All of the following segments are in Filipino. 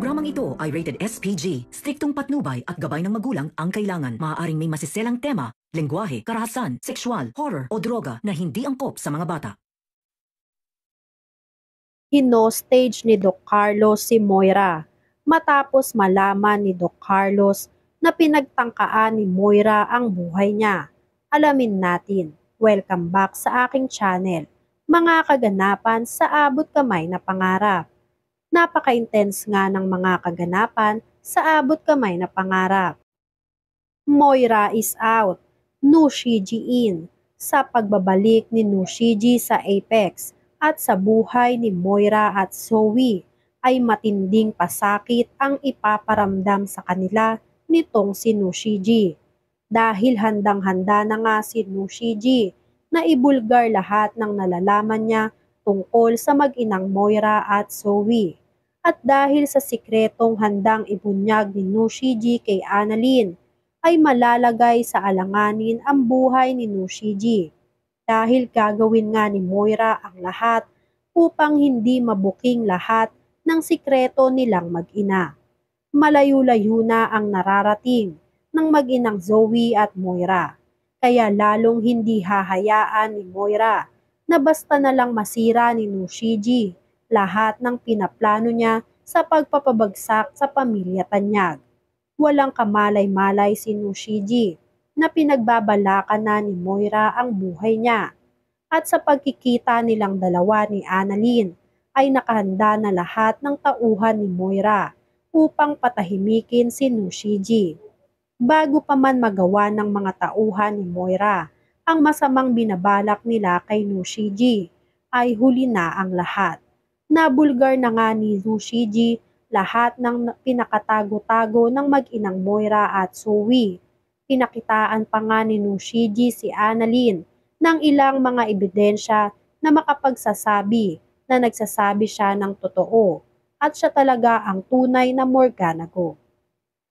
Programang ito ay rated SPG. Striktong patnubay at gabay ng magulang ang kailangan. Maaaring may masiselang tema, lengguwahe, karahasan, sexual, horror o droga na hindi angkop sa mga bata. Hinostage ni Doc Carlos si Moira matapos malaman ni Doc Carlos na pinagtangkaan ni Moira ang buhay niya. Alamin natin. Welcome back sa aking channel. Mga kaganapan sa abot kamay na pangarap. Napaka-intense nga ng mga kaganapan sa abot kamay na pangarap. Moira is out, Nushiji in. Sa pagbabalik ni Nushiji sa Apex at sa buhay ni Moira at Zoe ay matinding pasakit ang ipaparamdam sa kanila nitong si Nushiji. Dahil handang-handa na nga si Nushiji na ibulgar lahat ng nalalaman niya tungkol sa mag-inang Moira at Zoe. At dahil sa sikretong handang ibunyag ni Nushiji kay Annalyn, ay malalagay sa alanganin ang buhay ni Nushiji. Dahil gagawin nga ni Moira ang lahat upang hindi mabuking lahat ng sikreto nilang mag-ina. Malayo-layo na ang nararating ng mag-inang Zoe at Moira. Kaya lalong hindi hahayaan ni Moira na basta na lang masira ni Nushiji lahat ng pinaplano niya sa pagpapabagsak sa pamilya Tanyag. Walang kamalay-malay si Nushiji na pinagbabalakan na ni Moira ang buhay niya. At sa pagkikita nilang dalawa ni Annalyn ay nakahanda na lahat ng tauhan ni Moira upang patahimikin si Nushiji. Bago pa man magawa ng mga tauhan ni Moira ang masamang binabalak nila kay Nushiji, ay huli na ang lahat. Nabulgar na nga ni Nushiji lahat ng pinakatago-tago ng mag-inang Moira at Zoe. Pinakitaan pa nga ni Nushiji si Annalyn ng ilang mga ebidensya na makapagsasabi na nagsasabi siya ng totoo at siya talaga ang tunay na Morganago.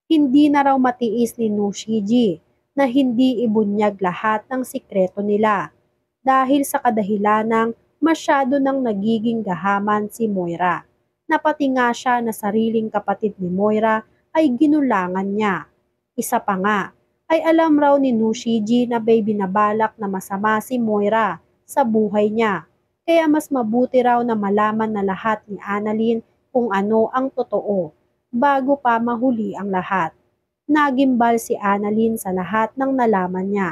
Hindi na raw matiis ni Nushiji na hindi ibunyag lahat ng sikreto nila dahil sa kadahilanang masyado nang nagiging gahaman si Moira. Napati nga siya na sariling kapatid ni Moira ay ginulangan niya. Isa pa nga, ay alam raw ni Nushiji na may binabalak na masama si Moira sa buhay niya. Kaya mas mabuti raw na malaman na lahat ni Annalyn kung ano ang totoo bago pa mahuli ang lahat. Nagimbal si Annalyn sa lahat ng nalaman niya.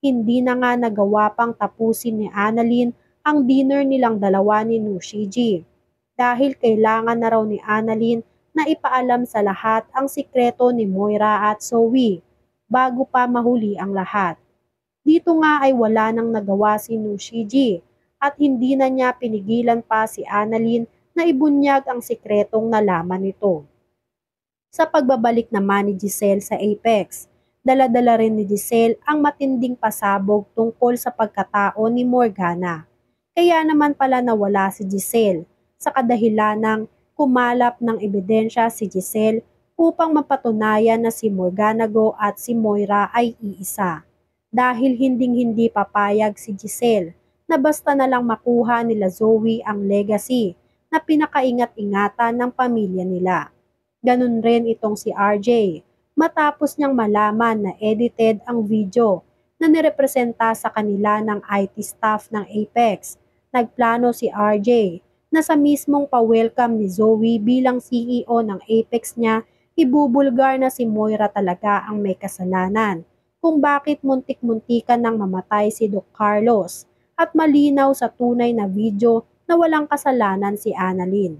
Hindi na nga nagawa pang tapusin ni Annalyn ang dinner nilang dalawa ni Nushiji dahil kailangan na raw ni Annalyn na ipaalam sa lahat ang sikreto ni Moira at Zoe bago pa mahuli ang lahat. Dito nga ay wala nang nagawa si Nushiji at hindi na niya pinigilan pa si Annalyn na ibunyag ang sikretong nalaman nito. Sa pagbabalik naman ni Giselle sa Apex, dala-dala rin ni Giselle ang matinding pasabog tungkol sa pagkatao ni Morgana. Kaya naman pala nawala si Giselle sa kadahilanang kumalap ng ebidensya si Giselle upang mapatunayan na si Morganago at si Moira ay iisa. Dahil hinding-hindi papayag si Giselle na basta na lang makuha nila Zoe ang legacy na pinakaingat-ingatan ng pamilya nila. Ganun rin itong si RJ matapos niyang malaman na edited ang video na nirepresenta sa kanila ng IT staff ng Apex. Nagplano si RJ na sa mismong pa-welcome ni Zoe bilang CEO ng Apex niya, ibubulgar na si Moira talaga ang may kasalanan kung bakit muntik-muntikan nang mamatay si Doc Carlos at malinaw sa tunay na video na walang kasalanan si Annalyn.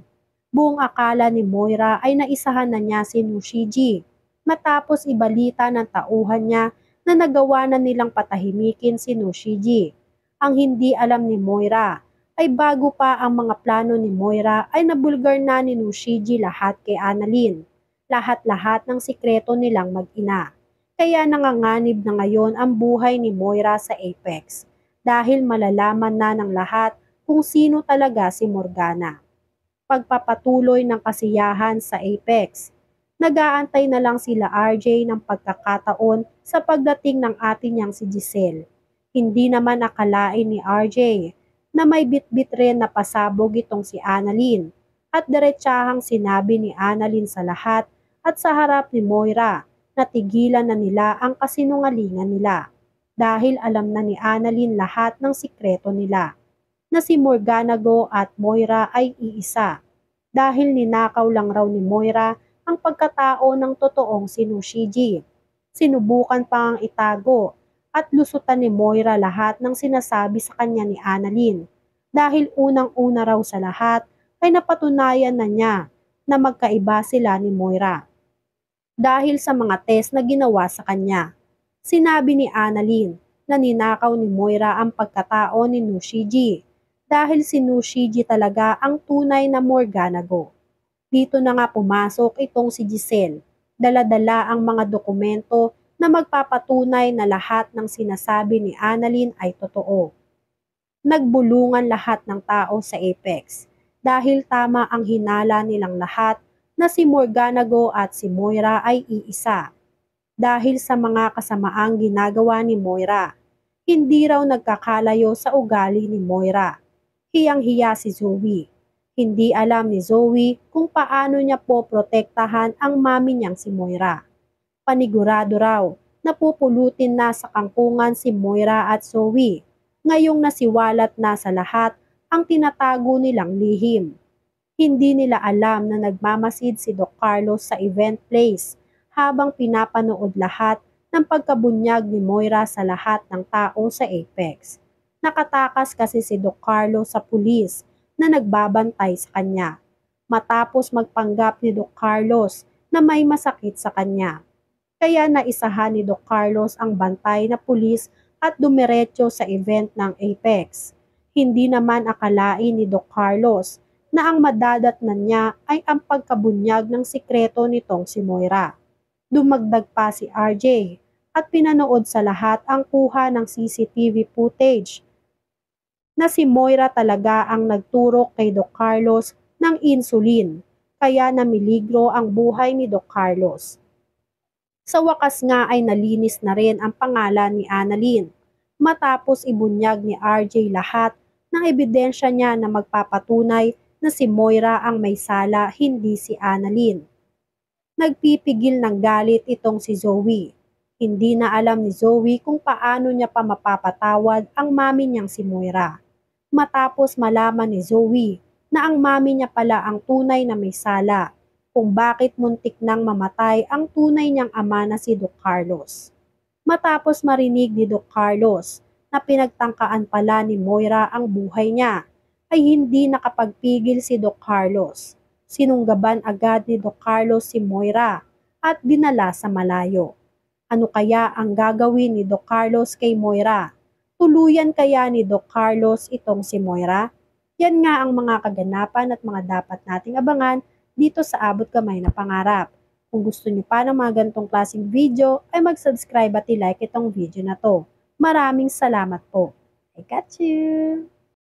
Buong akala ni Moira ay naisahan na niya si Nushiji matapos ibalita ng tauhan niya na nagawa na nilang patahimikin si Nushiji. Ang hindi alam ni Moira ay bago pa ang mga plano ni Moira ay nabulgar na ni Nushiji lahat kay Annalyn. Lahat-lahat ng sikreto nilang mag-ina. Kaya nanganganib na ngayon ang buhay ni Moira sa Apex dahil malalaman na ng lahat kung sino talaga si Morgana. Pagpapatuloy ng kasiyahan sa Apex, nag-aantay na lang sila RJ ng pagkakataon sa pagdating ng ate niyang si Giselle. Hindi naman akalain ni RJ na may bit-bit rin na pasabog itong si Annalyn at diretsahang sinabi ni Annalyn sa lahat at sa harap ni Moira na tigilan na nila ang kasinungalingan nila dahil alam na ni Annalyn lahat ng sikreto nila na si Morganago at Moira ay iisa dahil ninakaw lang raw ni Moira ang pagkatao ng totoong si Nushiji. Sinubukan pa ang itago at lusutan ni Moira lahat ng sinasabi sa kanya ni Annalyn dahil unang-una raw sa lahat ay napatunayan na niya na magkaiba sila ni Moira dahil sa mga test na ginawa sa kanya. Sinabi ni Annalyn na ninakaw ni Moira ang pagkatao ni Nushiji dahil si Nushiji talaga ang tunay na Morganago. Dito na nga pumasok itong si Giselle. Dala-dala ang mga dokumento na magpapatunay na lahat ng sinasabi ni Annalyn ay totoo. Nagbulungan lahat ng tao sa Apex dahil tama ang hinala nilang lahat na si Morganago at si Moira ay iisa. Dahil sa mga kasamaang ginagawa ni Moira, hindi raw nagkakalayo sa ugali ni Moira. Hiyang-hiya si Zoe. Hindi alam ni Zoe kung paano niya po protektahan ang mami niyang si Moira. Panigurado raw na pupulutin na sa kangkungan si Moira at Zoe ngayong nasiwalat na sa lahat ang tinatago nilang lihim. Hindi nila alam na nagmamasid si Doc Carlos sa event place habang pinapanood lahat ng pagkabunyag ni Moira sa lahat ng tao sa Apex. Nakatakas kasi si Doc Carlos sa pulis na nagbabantay sa kanya matapos magpanggap ni Doc Carlos na may masakit sa kanya. Kaya naisahan ni Doc Carlos ang bantay na pulis at dumiretso sa event ng Apex. Hindi naman akalain ni Doc Carlos na ang madadatnan niya ay ang pagkabunyag ng sikreto nitong si Moira. Dumagdag pa si RJ at pinanood sa lahat ang kuha ng CCTV footage na si Moira talaga ang nagturok kay Doc Carlos ng insulin, kaya namiligro ang buhay ni Doc Carlos. Sa wakas nga ay nalinis na rin ang pangalan ni Annalyn matapos ibunyag ni RJ lahat ng ebidensya niya na magpapatunay na si Moira ang may sala, hindi si Annalyn. Nagpipigil ng galit itong si Zoe. Hindi na alam ni Zoe kung paano niya pa mapapatawad ang mami niyang si Moira. Matapos malaman ni Zoe na ang mami niya pala ang tunay na may sala, kung bakit muntik nang mamatay ang tunay niyang ama na si Doc Carlos. Matapos marinig ni Doc Carlos na pinagtangkaan pala ni Moira ang buhay niya, ay hindi nakapagpigil si Doc Carlos. Sinunggaban agad ni Doc Carlos si Moira at dinala sa malayo. Ano kaya ang gagawin ni Doc Carlos kay Moira? Tuluyan kaya ni Doc Carlos itong si Moira? Yan nga ang mga kaganapan at mga dapat nating abangan dito sa Abot Kamay na Pangarap. Kung gusto niyo pa ng mga ganitong klaseng video, ay mag-subscribe at i-like itong video na to. Maraming salamat po. I got you!